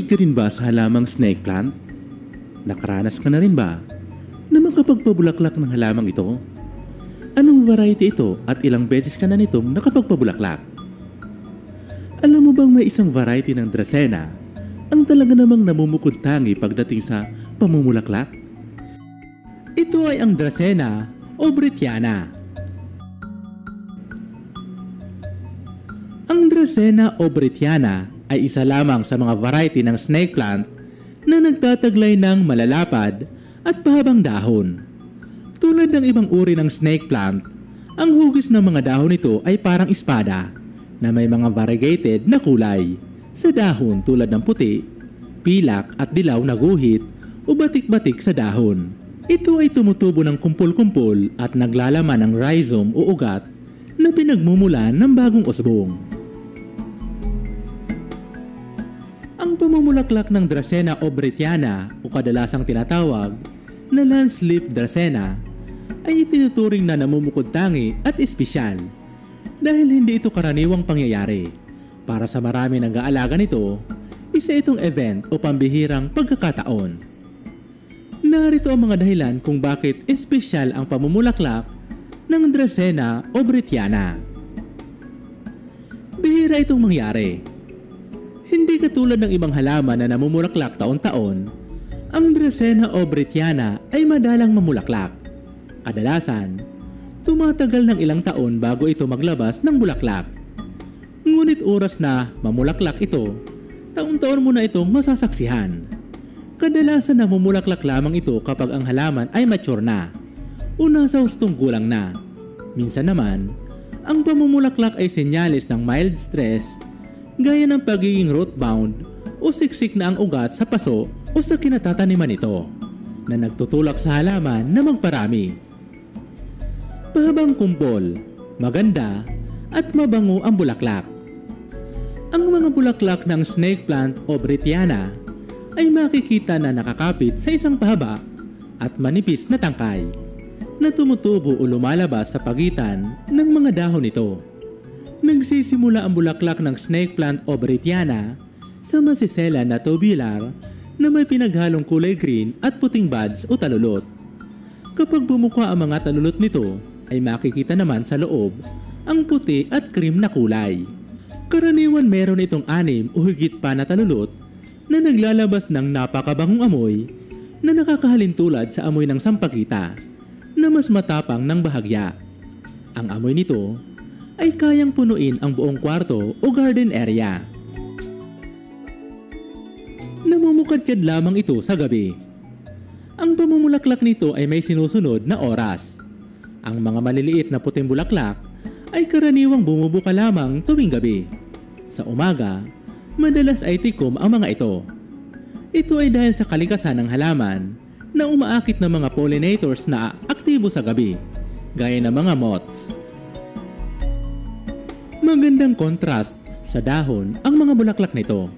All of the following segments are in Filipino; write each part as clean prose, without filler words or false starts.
Mahilig ka rin ba sa halamang snake plant? Nakaranas ka na rin ba na makapagpabulaklak ng halamang ito? Anong variety ito at ilang beses ka na nitong nakapagpabulaklak? Alam mo bang may isang variety ng Dracena ang talaga namang namumukod-tangi pagdating sa pamumulaklak? Ito ay ang Dracena obritiana. Ang Dracena obritiana ay isa lamang sa mga variety ng snake plant na nagtataglay ng malalapad at pahabang dahon. Tulad ng ibang uri ng snake plant, ang hugis ng mga dahon nito ay parang espada na may mga variegated na kulay sa dahon tulad ng puti, pilak at dilaw na guhit o batik-batik sa dahon. Ito ay tumutubo ng kumpul-kumpul at naglalaman ng rhizome o ugat na pinagmumulan ng bagong usbong. Ang pamumulaklak ng Dracena obritiana o kadalasang tinatawag na lance-leaf Dracena ay itinuturing na namumukod-tangi at espesyal dahil hindi ito karaniwang pangyayari. Para sa marami nag-aalaga nito, isa itong event o pambihirang pagkakataon. Narito ang mga dahilan kung bakit espesyal ang pamumulaklak ng Dracena obritiana. Bihira itong mangyari. Hindi katulad ng ibang halaman na namumulaklak taon-taon, ang Dracena obritiana ay madalang mamulaklak. Kadalasan, tumatagal ng ilang taon bago ito maglabas ng bulaklak. Ngunit oras na mamulaklak ito, taon-taon mo na itong masasaksihan. Kadalasan namumulaklak lamang ito kapag ang halaman ay mature na o nasa hustong gulang na. Minsan naman, ang pamumulaklak ay senyales ng mild stress gaya ng pagiging root-bound o siksik na ang ugat sa paso o sa kinatataniman nito na nagtutulak sa halaman na magparami. Pahabang kumpol, maganda at mabango ang bulaklak. Ang mga bulaklak ng snake plant obritiana ay makikita na nakakapit sa isang pahaba at manipis na tangkay na tumutubo o lumalabas sa pagitan ng mga dahon nito. Nagsisimula ang bulaklak ng snake plant obritiana sa masisela na tubular na may pinaghalong kulay green at puting buds o talulot. Kapag bumuka ang mga talulot nito, ay makikita naman sa loob ang puti at cream na kulay. Karaniwan meron itong 6 o higit pa na talulot na naglalabas ng napakabangong amoy na nakakahalin tulad sa amoy ng sampagita na mas matapang ng bahagya. Ang amoy nito ay kayang punuin ang buong kwarto o garden area. Namumukadkad lamang ito sa gabi. Ang pamumulaklak nito ay may sinusunod na oras. Ang mga maliliit na puting bulaklak ay karaniwang bumubuka lamang tuwing gabi. Sa umaga, madalas ay tikom ang mga ito. Ito ay dahil sa kalikasan ng halaman na umaakit ng mga pollinators na aktibo sa gabi, gaya ng mga moths. Magandang contrast sa dahon ang mga bulaklak nito.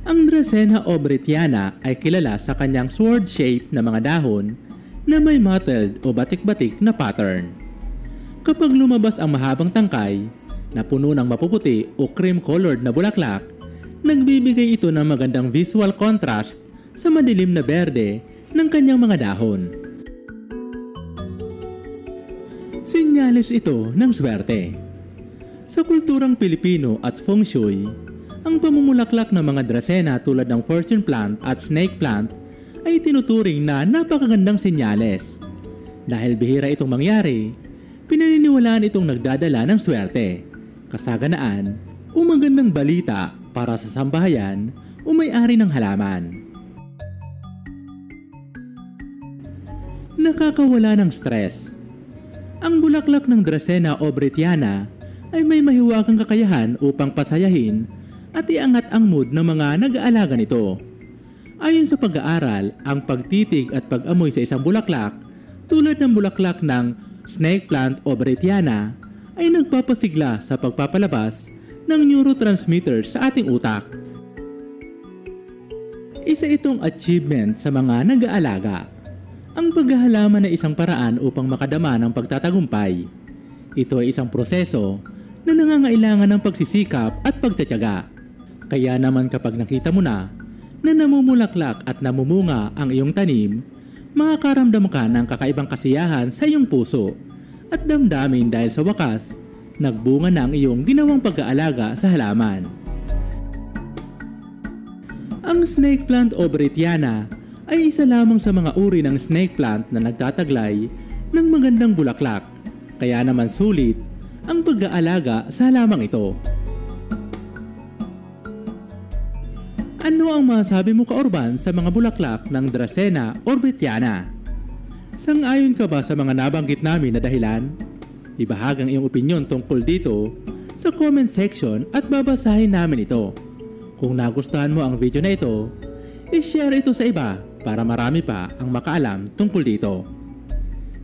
Ang Dracena obritiana ay kilala sa kanyang sword shape na mga dahon na may mottled o batik-batik na pattern. Kapag lumabas ang mahabang tangkay na puno ng mapuputi o cream-colored na bulaklak, nagbibigay ito ng magandang visual contrast sa madilim na berde ng kanyang mga dahon. Senyales ito ng swerte. Sa kulturang Pilipino at feng shui, ang pamumulaklak ng mga Dracena tulad ng fortune plant at snake plant ay tinuturing na napakagandang senyales. Dahil bihira itong mangyari, pinaniniwalaan itong nagdadala ng swerte, kasaganaan o magandang balita para sa sambahayan o may-ari ng halaman. Nakakawala ng stress. Ang bulaklak ng Dracena obritiana ay may mahiwagang kakayahan upang pasayahin at iangat ang mood ng mga nag-aalaga nito. Ayon sa pag-aaral, ang pagtitig at pag-amoy sa isang bulaklak tulad ng bulaklak ng snake plant obritiana ay nagpapasigla sa pagpapalabas ng neurotransmitters sa ating utak. Isa itong achievement sa mga nag-aalaga. Ang paghahalaman ay isang paraan upang makadama ng pagtatagumpay. Ito ay isang proseso na nangangailangan ng pagsisikap at pagtitiyaga. Kaya naman kapag nakita mo na na namumulaklak at namumunga ang iyong tanim, makakaramdam ka ng kakaibang kasiyahan sa iyong puso at damdamin dahil sa wakas, nagbunga na ang iyong ginawang pag-aalaga sa halaman. Ang snake plant o Britiana ay isa lamang sa mga uri ng snake plant na nagtataglay ng magandang bulaklak, kaya naman sulit ang pag-aalaga sa halamang ito. Ano ang masabi mo ka-urban sa mga bulaklak ng Dracena o Britiana? Sang-ayon ka ba sa mga nabanggit namin na dahilan? Ibahagi ang iyong opinyon tungkol dito sa comment section at babasahin namin ito. Kung nagustuhan mo ang video na ito, i-share ito sa iba para marami pa ang makaalam tungkol dito.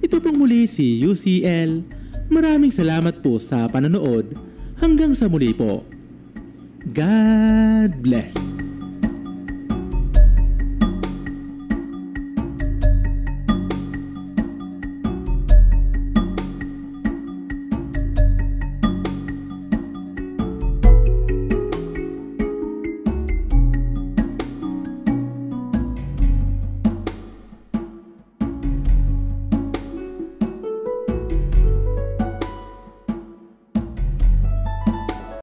Ito pong muli si UCL. Maraming salamat po sa panonood. Hanggang sa muli po. God bless.